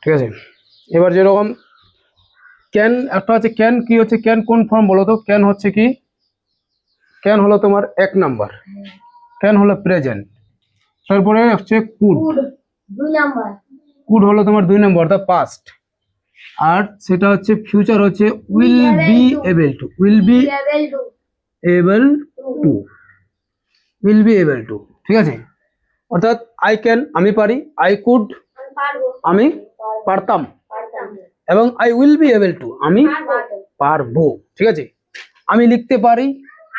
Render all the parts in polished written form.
ঠিক আছে। এবার যেরকম ক্যান একটা হচ্ছে, ক্যান কি হচ্ছে, ক্যান কোন ফর্ম বলো তো? ক্যান হচ্ছে কি, ক্যান হলো তোমার 1 নাম্বার, ক্যান হলো প্রেজেন্ট। তারপরে হচ্ছে কুড, 2 নাম্বার। কুড হলো তোমার 2 নম্বর, দা পাস্ট। আর সেটা হচ্ছে ফিউচার হচ্ছে will be able to, will be able to, will be able to. ঠিক আছে, অর্থাৎ আই ক্যান আমি পারি, আই কুড আমি পারতাম, এবং I will be able to আমি পারবো। ঠিক আছে, আমি লিখতে পারি,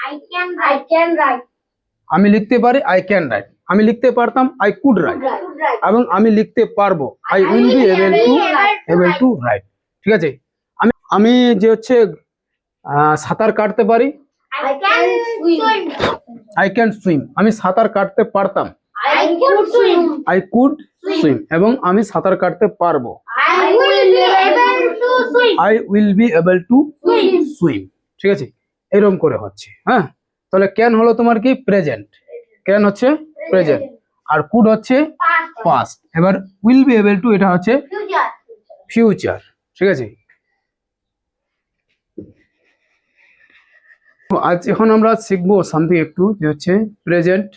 I can write. আমি লিখতে পারি, আই ক্যান রাইট। আমি লিখতে পারতাম, আই কুড রাইট। এবং আমি লিখতে পারবো, I will be able to right. ঠিক আছে, আমি আমি যে হচ্ছে সাঁতার কাটতে পারি, I can swim. I can swim, আমি সাঁতার কাটতে পারতাম, I could swim. I could swim, এবং আমি সাঁতার কাটতে পারবো, I will be able to swim. I will be able to swim. ঠিক আছে, এরকম করে হচ্ছে। হ্যাঁ, তাহলে ক্যান হলো তোমার কি প্রেজেন্ট, ক্যান হচ্ছে প্রেজেন্ট, আর কুড হচ্ছে পাস্ট। এবার উইল বি এবল টু এটা হচ্ছে Future. ফিউচার। ঠিক আছে, আজ এখন আমরা শিখবো সামথিং একটু, যে হচ্ছে প্রেজেন্ট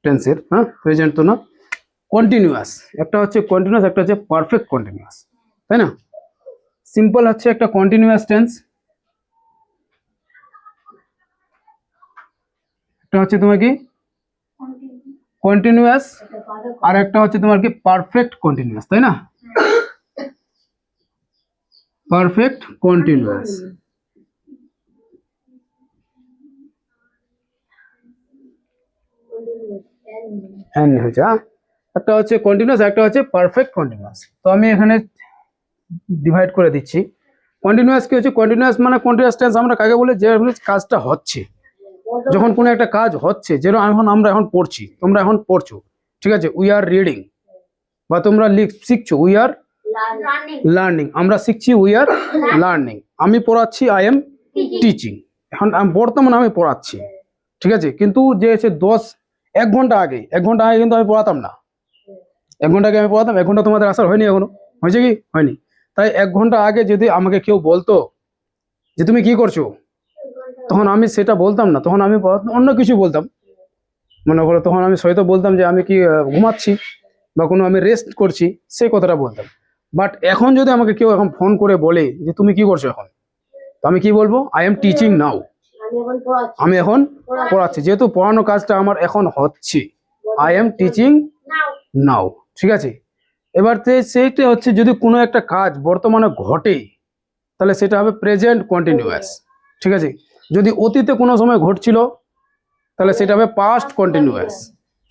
টেন্সের। হ্যাঁ, প্রেজেন্ট তো না, কন্টিনিউয়াস। একটা হচ্ছে কন্টিনিউয়াস, একটা হচ্ছে পারফেক্ট কন্টিনিউয়াস, তাই না? সিম্পল হচ্ছে একটা কন্টিনিউয়াস টেন্স, একটা হচ্ছে তোমার কি কন্টিনিউয়াস, আর একটা হচ্ছে তোমার কি পারফেক্ট কন্টিনিউয়াস, তাই না? Perfect continuous. হচ্ছে একটা হচ্ছে কন্টিনিউয়াস, একটা হচ্ছে পারফেক্ট কন্টিনিউয়াস। তো আমি এখানে ডিভাইড করে দিচ্ছি। কন্টিনিউয়াস কি হচ্ছে, কন্টিনিউয়াস মানে কন্টিনিউয়াস টেন্স আমরা কাকে বলে, যে কাজটা হচ্ছে, যখন কোনো একটা কাজ হচ্ছে, যেরকম এখন আমরা এখন পড়ছি, তোমরা এখন পড়ছো, ঠিক আছে, উই আর রিডিং, বা তোমরা শিখছো, উই আর Learning. লার্নিং, আমরা শিখছি, উই আর লার্নিং। আমি পড়াচ্ছি, আই এম টিচিং। এখন বর্তমানে আমি পড়াচ্ছি, ঠিক আছে, কিন্তু যে হচ্ছে 1 ঘন্টা আগে, 1 ঘন্টা আগে কিন্তু আমি পড়াতাম না। 1 ঘন্টা আগে আমি পড়াতাম, 1 ঘন্টা তোমাদের আসার হয়নি এখনো, হয়েছে কি হয়নি? তাই 1 ঘন্টা আগে যদি আমাকে কেউ বলতো যে তুমি কি করছো, তখন আমি সেটা বলতাম না, তখন আমি অন্য কিছু বলতাম। মনে করো তখন আমি হয়তো বলতাম যে আমি কি ঘুমাচ্ছি, বা কোনো আমি রেস্ট করছি, সেই কথাটা বলতাম। বাট এখন যদি আমাকে কেউ এখন ফোন করে বলে যে তুমি কি করছো এখন, তো আমি কি বলবো, আই এম টিচিং নাও, আমি এখন পড়াচ্ছি, যেহেতু পড়ানো কাজটা আমার এখন হচ্ছে, আই এম টিচিং Now. নাও। ঠিক আছে, এবার সেইটা হচ্ছে যদি কোনো একটা কাজ বর্তমানে ঘটে, তাহলে সেটা হবে প্রেজেন্ট কন্টিনিউয়াস। ঠিক আছে, যদি অতীতে কোনো সময় ঘটছিল, তাহলে সেটা হবে পাস্ট কন্টিনিউয়াস।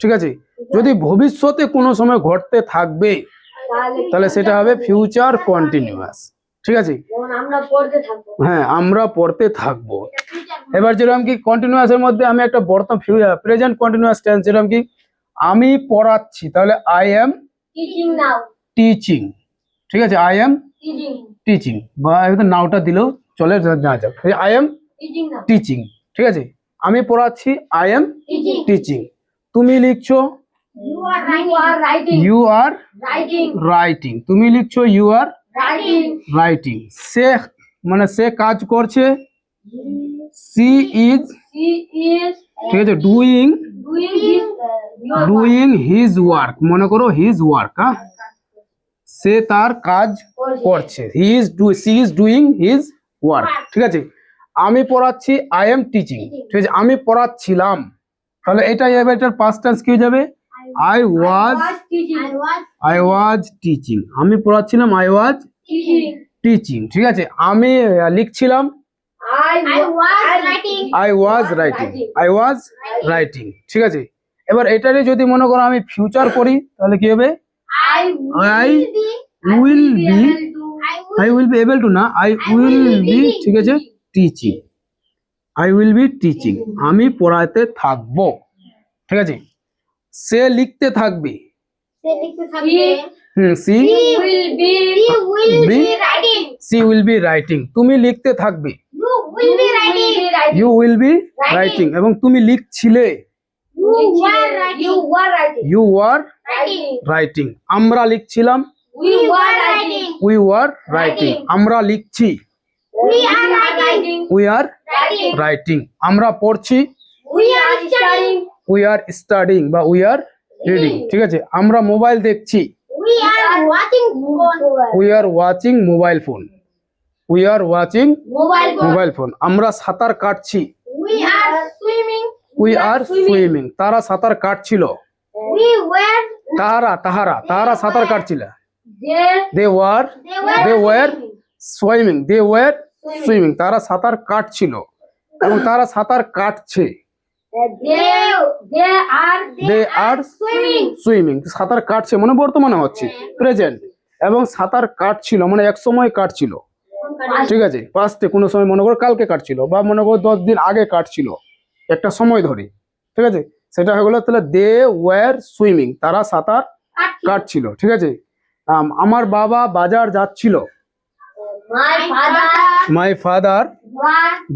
ঠিক আছে, যদি ভবিষ্যতে কোনো সময় ঘটতে থাকবে, তাহলে সেটা হবে ফিউচার কন্টিনিউয়াস। ঠিক আছে, যেমন আমরা পড়তে থাকবো। হ্যাঁ, আমরা পড়তে থাকবো। এবার যেরকম কি কন্টিনিউয়াসের মধ্যে আমি একটা বর্তমান প্রেজেন্ট কন্টিনিউয়াস টেন্স, যেরকম কি আমি পড়াচ্ছি, তাহলে I am Teaching now. Teaching. ঠিক আছে, আই এম Teaching. টিচিং, বা হয়তো নাওটা দিলেও চলে, না যাক, I am Teaching now. Teaching. ঠিক আছে, আমি পড়াচ্ছি, আই এম Teaching. টিচিং। তুমি লিখছো, You are writing. You R Writing. Writing. তুমি লিখছো, ইউ আর Writing. রাইটিং। সে মানে সে কাজ করছে, সি ইজ, He is ঠিক আছে, doing doing his your doing his work. মনে করো হিজ ওয়ার্ক, হ্যাঁ, সে তার কাজ করছে, C is doing his work. ঠিক আছে, আমি পড়াচ্ছি, আই এম টিচিং। ঠিক আছে, আমি পড়াচ্ছিলাম, তাহলে এটাই হবে, এটার পাস্ট টেন্স কি হয়ে যাবে, I was teaching. I was teaching. আমি পড়াচ্ছিলাম, আই ওয়াজ Teaching. টিচিং। ঠিক আছে, আমি লিখছিলাম, I was writing. I was writing, I was writing. ঠিক আছে, এবার এটারই যদি মনে করো আমি ফিউচার করি, তাহলে কি হবে, I I will be, I will be able to না, I will be, ঠিক আছে, teaching, I will be teaching, আমি পড়াতে থাকবো। ঠিক আছে, সে লিখতে থাকবে, C will be writing. C will be writing. তুমি লিখতে থাকবে, You will be writing. You will be writing, এবং তুমি লিখছিলে, You were writing. You R Writing. Writing. আমরা লিখছিলাম, We were writing. We were writing, আমরা লিখছি। We are writing. We are Writing. Writing, আমরা পড়ছি। We are studying. We are studying বা we are reading, ঠিক আছে। আমরা মোবাইল দেখছি। We are watching phone. We are watching mobile phone. We are watching Mobile phone. Mobile phone. আমরা সাঁতার কাটছি। We are swimming. We are swimming, তারা সাঁতার কাটছিল। We were. তাহারা সাঁতার কাটছিল। They. They were swimming, they were swimming, তারা সাঁতার কাটছিল এবং তারা সাঁতার কাটছে। They are. They R Swimming. Swimming, সাঁতার কাটছে মানে বর্তমানে হচ্ছে প্রেজেন্ট, এবং সাঁতার কাটছিল মানে এক সময় কাটছিল, ঠিক আছে। পাস্টে কোনো সময় মনে করো কালকে কাটছিল বা মনে করো 10 দিন আগে কাটছিল, একটা সময় ধরে, ঠিক আছে। সেটা হয়ে গেলো তাহলে দে ওয়ার সুইমিং, তারা সাঁতার কাটছিল, ঠিক আছে। আমার বাবা বাজার যাচ্ছিল। My father. My father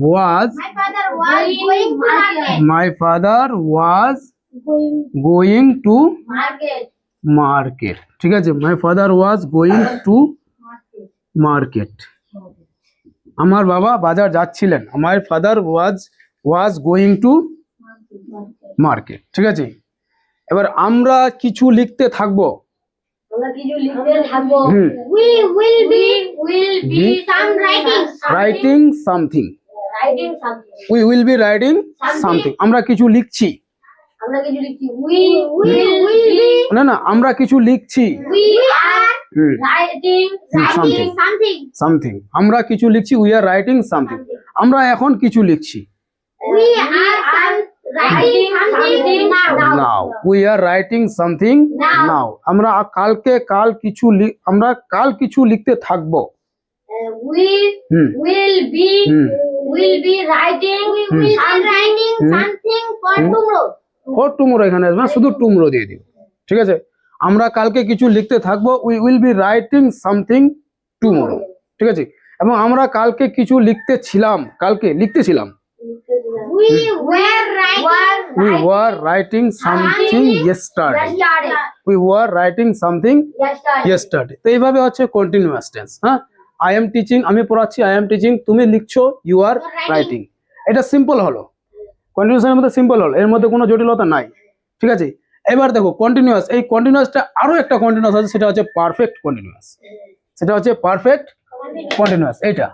was My father was going to market. My father was Going going to market. Market, ঠিক আছে। My father was going to market, আমার বাবা বাজার যাচ্ছিলেন। My father was going to market, ঠিক আছে। এবার আমরা কিছু লিখতে থাকবো। আমরা কিছু লিখতে থাকবো। হুম। We will be some writing. Writing something, Writing something. We will be writing something, আমরা কিছু লিখছি। আমরা কিছু লিখছি। We will be. না আমরা কিছু লিখছি। We are hmm, writing something. something. Something, আমরা কিছু লিখছি। উই আর রাইটিং সামথিং, আমরা এখন কিছু লিখছি। We are writing something now. Now we are writing something নাও, আমরা আমরা কাল কিছু লিখতে থাকবো। We hmm will be hmm writing something for tomorrow. For tomorrow এখানে আসবে না, শুধু টুমোরো দিয়ে দিও, ঠিক আছে। আমরা কালকে কিছু লিখতে থাকবো। We will be writing something tomorrow, ঠিক আছে। এবং আমরা কালকে কিছু লিখতেছিলাম। We were writing. We were writing something yesterday, we were writing something yesterday. তো এইভাবে হচ্ছে কন্টিনিউয়াস টেন্স। হ্যাঁ, আই এম টিচিং, আমি পড়াচ্ছি। আই এম টিচিং, তুমি লিখছো। You are writing. এটা সিম্পল হলো, কন্টিনিউয়াসের মধ্যে সিম্পল হলো, এর মধ্যে কোনো জটিলতা নাই, ঠিক আছে। এবার দেখো কন্টিনিউয়াস, এই কন্টিনিউয়াসটা আরো একটা কন্টিনিউয়াস আছে, সেটা হচ্ছে পারফেক্ট কন্টিনিউয়াস। সেটা হচ্ছে পারফেক্ট কন্টিনিউয়াস এটা।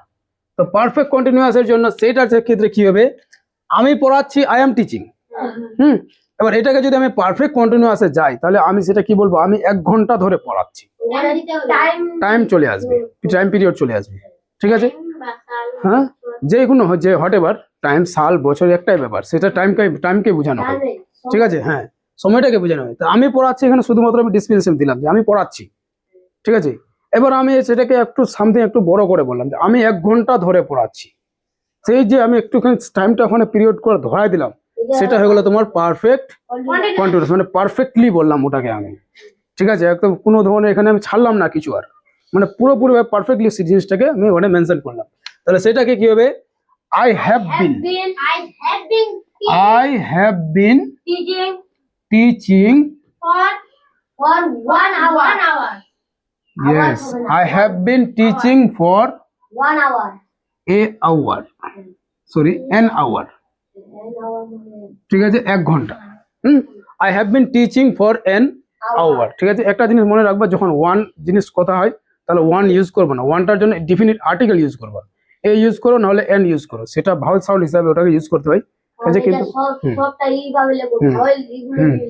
তো পারফেক্ট কন্টিনিউয়াসের জন্য সেটার ক্ষেত্রে কি হবে, আমি পড়াচ্ছি, আই এম টিচিং। এবার এটাকে যদি আমি পারফেক্ট কন্টিনিউয়াসে যাই, তাহলে আমি সেটা কি বলবো, আমি 1 ঘন্টা ধরে পড়াচ্ছি। টাইম চলে আসবে, টাইম পিরিয়ড চলে আসবে, ঠিক আছে। হ্যাঁ, যে কোনো যে হোয়াট এভার, টাইম, সাল, বছর একটাই ব্যাপার, সেটা টাইমকে বোঝানো হয়, ঠিক আছে। হ্যাঁ, সময়টাকে বোঝানো হয়। তো আমি পড়াচ্ছি, এখানে শুধুমাত্র আমি ডিসক্রিপশন দিলাম যে আমি পড়াচ্ছি, ঠিক আছে। এবার আমি সেটাকে একটু বড় করে বললাম যে আমি 1 ঘন্টা ধরে পড়াচ্ছি। সেই যে আমি একটুখানি টাইমটা ওখানে পিরিয়ড করে ধরাই দিলাম, সেটা হয়ে গেলো তোমার পারফেক্ট কন্টিনিউয়াস, মানে পারফেক্টলি বললাম ওটাকে আমি, ঠিক আছে। একদম কোনো ধরনের এখানে আমি ছাড়লাম না কিছু, আর মানে পুরোপুরি পারফেক্টলি জিনিসটাকে আমি ওখানে মেনশন করলাম। তাহলে সেটাকে কি হবে, I have been teaching teaching, for 1 hour. yes, I have been teaching for 1 hour. an hour, ঠিক আছে, 1 ঘন্টা। I have been teaching for an hour, ঠিক আছে। একটা জিনিস মনে রাখবা, যখন ওয়ান জিনিস কথা হয় তাহলে ওয়ান ইউজ করবো না, ওয়ানটার জন্য ডেফিনিট আর্টিকেল ইউজ করবো, এ ইউজ করো নাহলে এন ইউজ করো, সেটা ভাওয়েল সাউন্ড হিসাবে ওটাকে ইউজ করতে হয়, ঠিক আছে। কিন্তু সবটা এইভাবে লিখবো,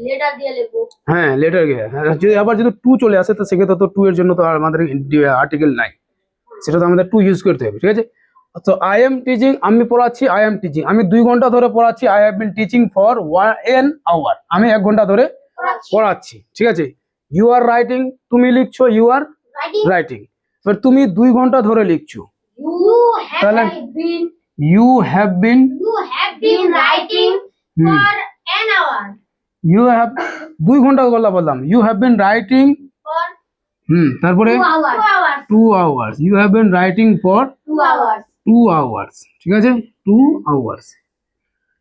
লেটার দিয়ে লিখবো। হ্যাঁ, লেটার গিয়ে যদি টু চলে আসে, তো সেক্ষেত্রে তো টু এর জন্য তো আমাদের আর্টিকেল নাই, সেটা তো আমাদের টু ইউজ করতে হবে, ঠিক আছে। তো আই এম টিচিং, আমি পড়াচ্ছি। আই এম টিচিং, আমি 2 ঘন্টা ধরে পড়াচ্ছি। I have been teaching for an hour, আমি 1 ঘন্টা ধরে পড়াচ্ছি, ঠিক আছে। ইউ আর রাইটিং, তুমি লিখছো। ইউ আর রাইটিং, এবার তুমি 2 ঘন্টা ধরে লিখছো। You have been writing Hmm. for an hour. You have 2 ঘন্টা বললাম। You have been writing, For তারপরে 2 hours. 2 hours, you have been writing for 2 hours. 2 hours, ঠিক আছে, 2 hours।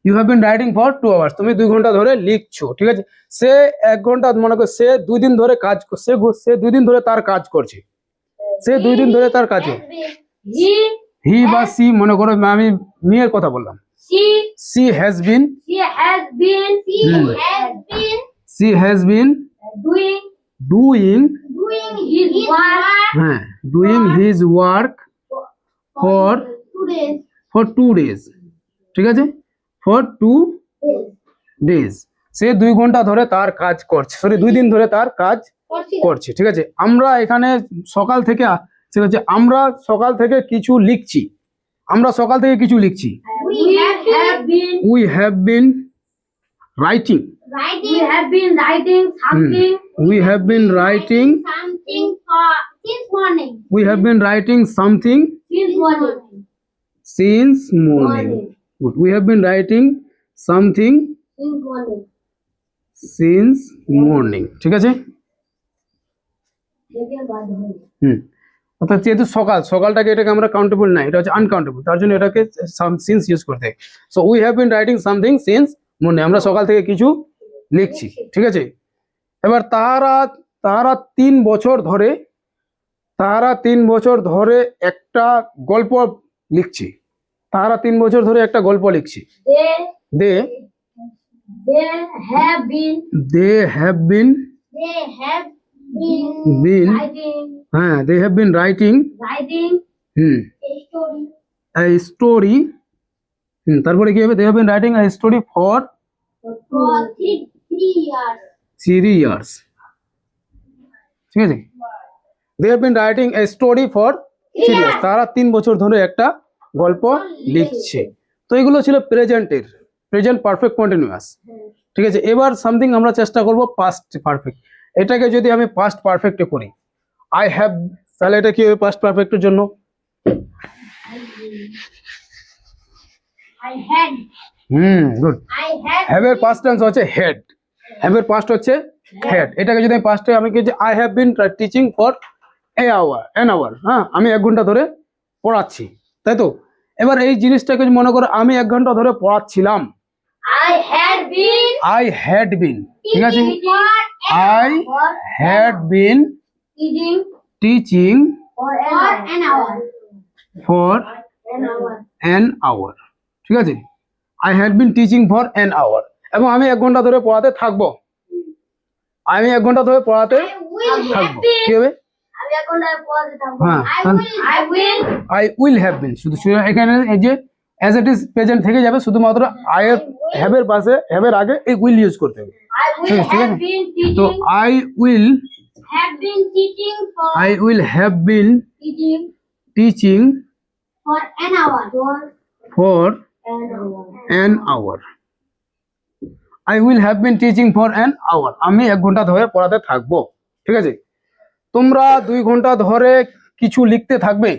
You have been writing for 2 hours, তুমি 2 ঘন্টা ধরে লিখছো, ঠিক আছে। সে 1 ঘন্টা মনে করো, সে 2 দিন ধরে কাজ সে 2 দিন ধরে তার কাজ করছে, সে 2 দিন ধরে তার কাজে। He হি বা সি, মনে করো আমি মেয়ের কথা বললাম, she she has been has been she has been doing doing his work হ্যাঁ doing his work for 2 days, ঠিক আছে, ফর 2 ডেজ। সে 2 ঘন্টা ধরে তার কাজ করছে, সরি 2 দিন ধরে তার কাজ করছে, ঠিক আছে। আমরা এখানে সকাল থেকে ঠিক আছে, আমরা সকাল থেকে কিছু লিখছি, আমরা সকাল থেকে কিছু লিখছি। We have been we have been writing, something we have been writing, something for since morning we have been writing something since morning. Good, we have been writing something since morning, ঠিক আছে। অর্থাৎ যেহেতু সকালটাকে এটাকে আমরা countable না, এটা হচ্ছে uncountable, তার জন্য এটাকে সিন্স ইউজ করতে হয়। So we have been writing something since morning, আমরা সকাল থেকে কিছু লিখছি, ঠিক আছে। এবার তারা 3 বছর ধরে একটা গল্প লিখছি, তারা 3 বছর ধরে একটা গল্প লিখছি। দে হ্যাভ বিন হ্যাঁ they have been writing a story, তারপরে কি হবে, they have been writing a story for 3 years, ঠিক আছে। They have been writing a story for 3 years, তারা 3 বছর ধরে একটা গল্প লিখছে। তো এগুলো ছিল প্রেজেন্ট পারফেক্ট কন্টিনিউয়াস, ঠিক আছে। এবার সামথিং আমরা চেষ্টা করব পাস্ট পারফেক্ট। এটাকে যদি আমি পাস্ট পারফেক্টে করি, আই হ্যাভ, তাহলে এটা কি হবে পাস্ট পারফেক্টের জন্য? গুড। হ্যাভ এর পাস্ট টেন্স হচ্ছে হেড, হ্যাভ এর পাস্ট হচ্ছে হেড। এটাকে যদি আমি পাস্টে আমি কি, I have been teaching for an hour, হ্যাঁ আমি 1 ঘন্টা ধরে পড়াচ্ছি, তাই তো। এবার এই জিনিসটাকে মনে করো আমি 1 ঘন্টা ধরে পড়াচ্ছিলাম, আই হ্যাড বিন, ঠিক আছে, I had been teaching for an hour, ঠিক আছে, I had been teaching for an hour, এবং আমি 1 ঘন্টা ধরে পড়াতে থাকবো, আমি 1 ঘন্টা ধরে পড়াতে থাকবো, কি হবে, হ্যাঁ আই উইল হ্যাভ বিন, শুধু এখানে এই যে অ্যাজ ইট ইজ প্রেজেন্ট থেকে যাবে, শুধুমাত্র আই এর হ্যাভ এর পাশে, হ্যাভ এর আগে এই উইল ইউজ করতে হবে, ঠিক আছে। তো I will have been teaching for an hour, I will have been teaching for an hour, আমি 1 ঘন্টা ধরে পড়াতে থাকবো, ঠিক আছে। তোমরা 2 ঘন্টা ধরে কিছু লিখতে থাকবে,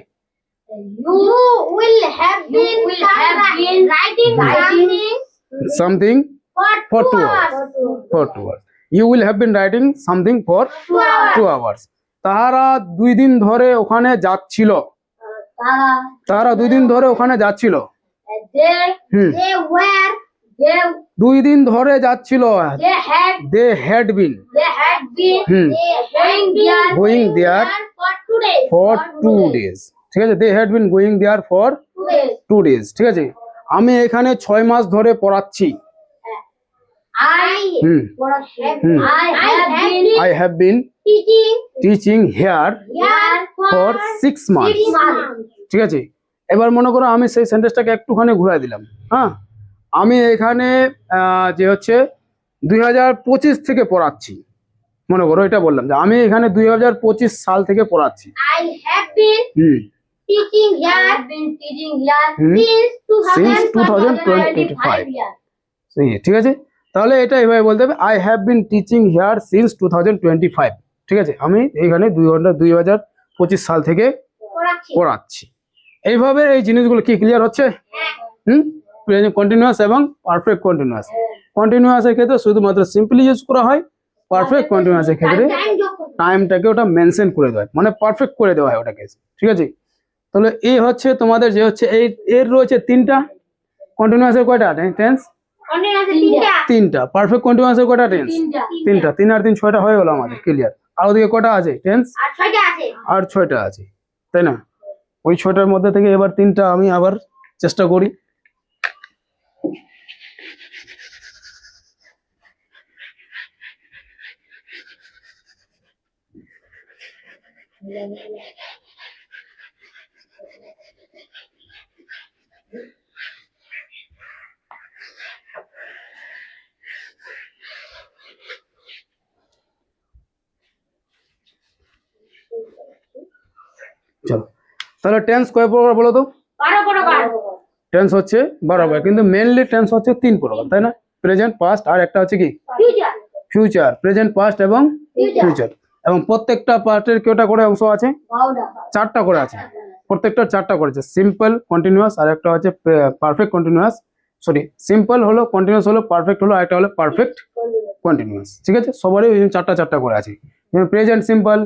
something for 2 hours, you will have been writing something for 2 hours। তারা 2 দিন ধরে ওখানে যাচ্ছিল, তারা 2 দিন ধরে ওখানে যাচ্ছিল, 2 দিন ধরে যাচ্ছিল, they had been going there for 2 days, ঠিক আছে, they had been going there for 2 days, ঠিক আছে। আমি এখানে 6 মাস ধরে পড়াচ্ছি, I have been teaching here for 6 months, ঠিক আছে। এবার মনে করো আমি সেই সেন্টেন্সটাকে একটুখানি ঘুরাই দিলাম, হ্যাঁ আমি এখানে যে হচ্ছে 2025 থেকে পড়াচ্ছি, মনে করো এটা বললাম যে আমি এখানে 2025 সাল থেকে পড়াচ্ছি, teaching here since 2025, ঠিক আছে। তাহলে এটা এভাবে বলতে হবে, I have been teaching here since 2025, ঠিক আছে, আমি এখানে 2025 সাল থেকে পড়াচ্ছি। এইভাবে এই জিনিসগুলো কি ক্লিয়ার হচ্ছে? কন্টিনিউয়াস এবং পারফেক্ট কন্টিনিউয়াস। কন্টিনিউয়াসের ক্ষেত্রে শুধুমাত্র সিম্পলি ইউজ করা হয়, পারফেক্ট কন্টিনিউয়াসের ক্ষেত্রে টাইমটাকে ওটা মেনশন করে দেওয়া হয়, মানে পারফেক্ট করে দেওয়া হয় ওটাকে, ঠিক আছে। তাহলে এই হচ্ছে তোমাদের যে হচ্ছে এর রয়েছে 3টা কন্টিনিউয়াসের কয়টা টেন্স? কন্টিনিউয়াসে তিনটা। তিনটা। পারফেক্ট কন্টিনিউয়াসের কয়টা টেন্স? তিনটা। তিনটা। 3 আর 3 6টা হয়ে গেল আমাদের, ক্লিয়ার। আর ওদিকে কয়টা আছে টেন্স? আর ছয়টা আছে। আর 6টা আছে, তাই না? ওই 6টার মধ্যে থেকে এবার 3টা আমি আবার চেষ্টা করি। চলো, তাহলে টেন্স কয় প্রকার বলো তো? 12 প্রকার। টেন্স হচ্ছে 12 প্রকার, কিন্তু মেইনলি টেন্স হচ্ছে 3 প্রকার, তাই না? প্রেজেন্ট, পাস্ট, আর একটা হচ্ছে কি ফিউচার। ফিউচার। প্রেজেন্ট, পাস্ট এবং ফিউচার। এবং প্রত্যেকটা পার্টের কয়টা করে অংশ আছে? 12টা। 4টা করে আছে। প্রত্যেকটা 4টা করেছে। সিম্পল, কন্টিনিউয়াস, আর একটা হচ্ছে পারফেক্ট কন্টিনিউয়াস। সরি, সিম্পল হলো, কন্টিনিউয়াস হলো, পারফেক্ট হলো, আর একটা হলো পারফেক্ট কন্টিনিউয়াস। ঠিক আছে, সবারই ওই 4টা করে আছে। যেমন present simple,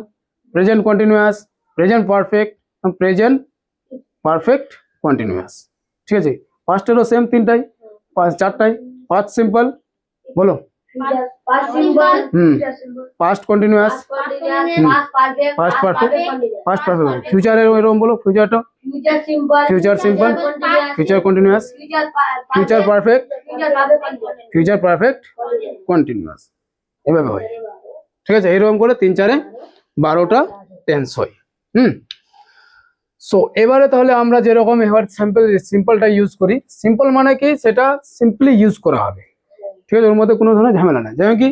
present continuous, present perfect, present perfect continuous. ঠিক আছে, পাস্টেরও সেম 3টাই, 4টাই। পাস্ট সিম্পল বলো। Past simple. Past continuous, past perfect. Past perfect. ফিউচারের এরকম বলো, ফিউচারটা। Future simple. Future simple, future continuous, future perfect, future perfect continuous. এভাবে হয়। ঠিক আছে, এরকম করে 3 4 12টা টেন্স হয়। সো এবারে তাহলে আমরা যেরকম এবার সিম্পলটা ইউজ করি। সিম্পল মানে কি, সেটা সিম্পলি ইউজ করা হবে। ঠিক আছে, ওর মধ্যে কোনো ধরনের ঝামেলা নাই। যেমন কি,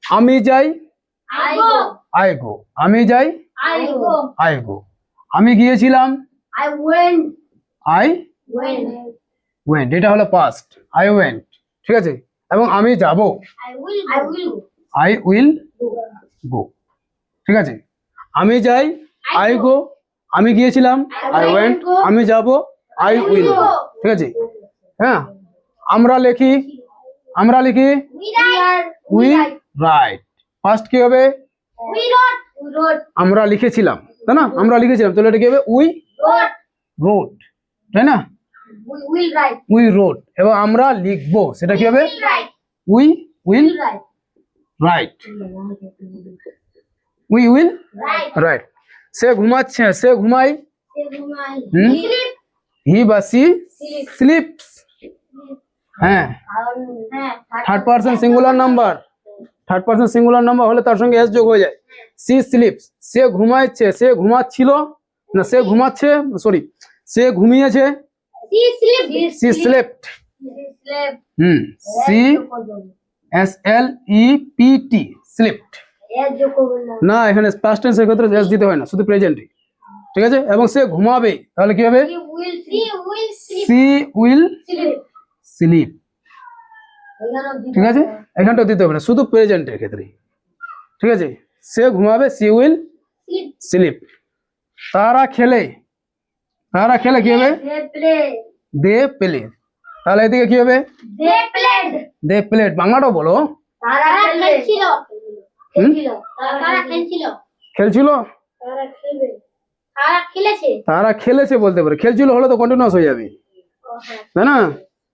আমি যাই, আই গো। I go. আমি যাই, আই গো। I go. আমি গিয়েছিলাম, I went. I went. Went. এটা হলো পাস্ট, আই ওয়েন্ট। ঠিক আছে, এবং আমি যাব, I will. I will I will go. ঠিক আছে, আমি যাই, আই গো। আমি গিয়েছিলাম, আই ওয়েন্ট। আমি যাব, আই উইল গো। ঠিক আছে, হ্যাঁ। আমরা লিখি, আমরা লিখি, we write. We write. First কি হবে? উই রোট। উই রোট। আমরা লিখেছিলাম, তাই না? আমরা লিখেছিলাম, তাহলে এটা কি হবে? উই রোট। রোট, তাই না? We will write. We wrote. এবং আমরা লিখবো, সেটা কি হবে? Write. We will write. Write. We will write. Write. সে ঘুমাচ্ছে, সে ঘুমায়। সে ঘুমায়। হুম? স্লিপ। হি বা সি স্লিপস। হ্যাঁ, হ্যাঁ। Third person singular number. Third person singular number হলে তার সঙ্গে এস যোগ হয়ে যায়। C slips. সে ঘুমাচ্ছে, সে ঘুমাচ্ছিল, না সে ঘুমাচ্ছে, সরি, সে ঘুমিয়েছে। She sleep. She slept. Sleep. She S L E P T slept. এর যোগ করবেন না। না, এখানে পাস্ট টেন্সের ক্ষেত্রে এস দিতে হয় না, শুধু প্রেজেন্টই। ঠিক আছে, এবং সে ঘুমাবে, তাহলে কি হবে? She will sleep. She will sleep. Sleep. ঠিক আছে, এখানটা দিতে হবে না, শুধু প্রেজেন্টের ক্ষেত্রে। ঠিক আছে, সে ঘুমাবে, সি উইল স্লিপ। স্লিপ। তারা খেলে, তারা খেলে কি হবে? They play. They play. তাহলে এদিকে কি হবে? They played. They plate. বাংলাটাও বলো। তারা খেলছিল। খেলছিল। তারা খেলছিল। খেলছিল, তারা খেলবে। তারা খেলেছে। তারা খেলেছে বলতে পারে। খেলছিল হলে তো কন্টিনিউয়াস হয়ে যাবে, তাই না?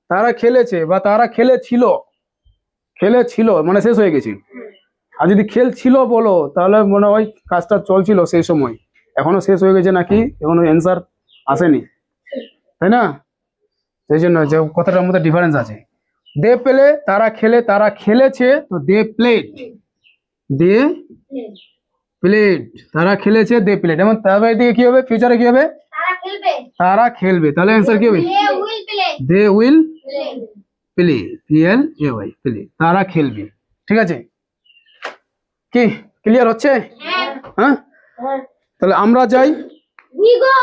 তারা খেলেছে বা তারা খেলেছিল। খেলেছিল মানে শেষ হয়ে গেছে। আর যদি খেলছিল বলো, তাহলে মনে হয় কাজটা চলছিল সেই সময়, এখনো শেষ হয়ে গেছে নাকি, এখনো অ্যান্সার আসেনি, তাই না? সেই জন্য যে কথাটার মধ্যে ডিফারেন্স আছে। দে প্লে, তারা খেলে, তারা খেলেছে, তো দে প্লেড। They played. তারা খেলেছে, দে প্লেড। এবং তারপরে দিকে কি হবে? ফিউচারে কি হবে? তারা খেলবে। তারা খেলবে। তাহলে অ্যান্সার কি হবে? They will play. They will play. Play. P L A Y, play. তারা খেলবে। ঠিক আছে, কি ক্লিয়ার হচ্ছে? হ্যাঁ। হ্যাঁ, হ্যাঁ। তাহলে আমরা যাই, উই গো।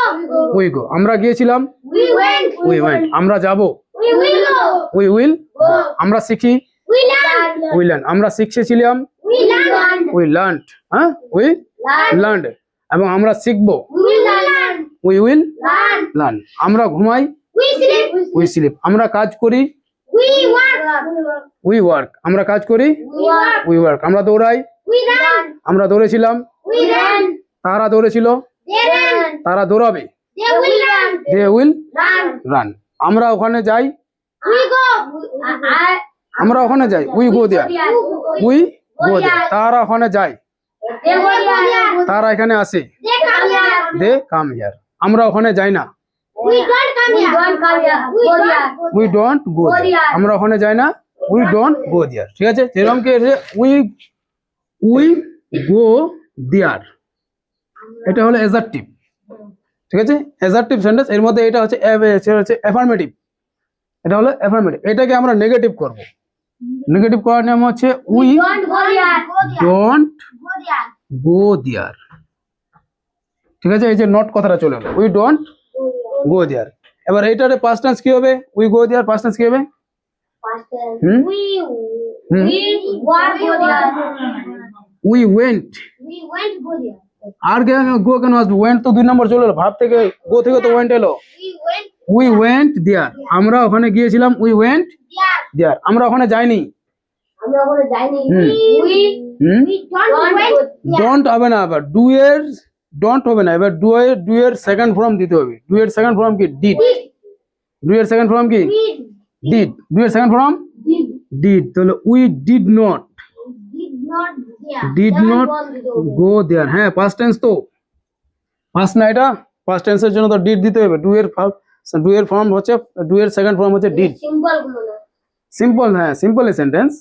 We go. আমরা গিয়েছিলাম, উই ওয়েন্ট। We went. আমরা যাব, we will go. We will. Go. আমরা শিখি, উই লার্ন। We learn. আমরা শিখেছিলাম, উই লার্ন। We learned. হ্যাঁ, উই লার্নড। এবং আমরা শিখবো, we learn. We will learn. Learn. আমরা ঘুমাই, উই স্লিপ। We slip. আমরা কাজ করি, উই ওয়ার্ক। We work. আমরা কাজ করি, উই ওয়ার্ক। We work. আমরা দৌড়াই, উই রান। আমরা দৌড়েছিলাম। We run. তারা দৌড়েছিল, দে রান। তারা দৌড়াবে, they will run. They will run. Run. আমরা ওখানে যাই, We go. আমরা ওখানে যাই, we go there, we go দেয়ার। তারা ওখানে যায়, They go here. তারা এখানে আসে, They come here. They come here. আমরা ওখানে যাই না, We don't come here. We don't come here. We go here. We don't go there. আমরা ওখানে যাই না, উই ডোন্ট গো দেয়ার। ঠিক আছে, যেরকম কি উই উই গো দেয়ার, এটা হলো অ্যাডজেক্টিভ। ঠিক আছে, অ্যাডজেক্টিভ সেন্টেন্স। এর মধ্যে এটা হচ্ছে অ্যাফার্মেটিভ, এটা হলো অ্যাফার্মেটিভ। এটাকে আমরা নেগেটিভ করব। নেগেটিভ করার নাম হচ্ছে we Don't go here. Don't Go there. Go দেয়ার। ঠিক আছে, এই যে নট কথাটা চলে এলো, উই ডোন্ট গো দেয়ার। এবার এইটার পাস্ট টেন্স কি হবে? We go there past tense কি হবে? Hmm? We Hmm? what go there. We went. We went go there. আর গো কেন আসবে? ওয়েন্ট তো 2 নম্বর চলে এলো, ভাব থেকে গো থেকে তো ওয়েন্ট এলো। We went we went there, আমরা ওখানে গিয়েছিলাম, উই ওয়েন্ট there. দেয়ার। আমরা ওখানে যাইনি। আমরা ওখানে যাইনি। হুম। We hmm, don't went there. Don't হবে না, আবার ডু এর ডোন্ট হবে না, এবার ডু এর সেকেন্ড ফর্ম দিতে হবে। ডু এর সেকেন্ড ফর্ম কি? ডিড। ডু এর সেকেন্ড ফর্ম কি? We did. ডু এর সেকেন্ড ফর্ম did ডিড। তাহলে we did not not there. Did Seven not one দিতে হবে। গো দেয়ার। হ্যাঁ, পাস্ট টেন্স তো, পাস্ট না এটা, পাস্ট টেন্সের জন্য তো ডিড দিতে হবে। ডু এর ফর্ম হচ্ছে, ডু এর সেকেন্ড ফর্ম হচ্ছে ডিড। সিম্পল গুলো না। সিম্পল, হ্যাঁ সিম্পল সেন্টেন্স,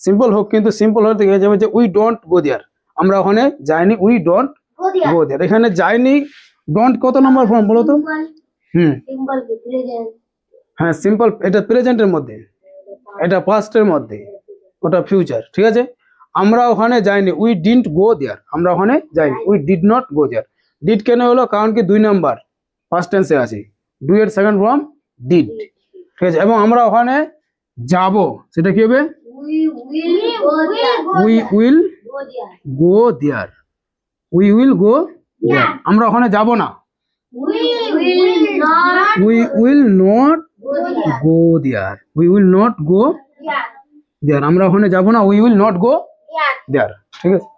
সিম্পল হোক, কিন্তু সিম্পল হতে গিয়ে যাবে যে উই ডোন্ট গো দেয়ার, আমরা ওখানে যাইনি, we don't Go there. Go দেয়ার। এখানে যাইনি, ডোন্ট কত নম্বর ফর্ম বলো তো? সিম্পল কি প্রেজেন্ট। হ্যাঁ সিম্পল, এটা প্রেজেন্টের মধ্যে, এটা পাস্টের মধ্যে, ওটা ফিউচার। ঠিক আছে, আমরা ওখানে যাইনি, উই ডিডন্ট গো দেয়ার, আমরা ওখানে যাইনি, we did not go there. Did কেন হলো? কারণ কি 2 নাম্বার ফার্স্ট টেন্সে আছে, ডু এর সেকেন্ড ফর্ম ডিড। ঠিক আছে, এবং আমরা ওখানে যাব, সেটা কি হবে? We will go there. We will Go there. Go there, we will go there. আমরা ওখানে যাব না, We will not we will not go there. Go there, we will not go Yeah. There. আমরা ওখানে যাব না, we will not go Yeah. There. ঠিক আছে।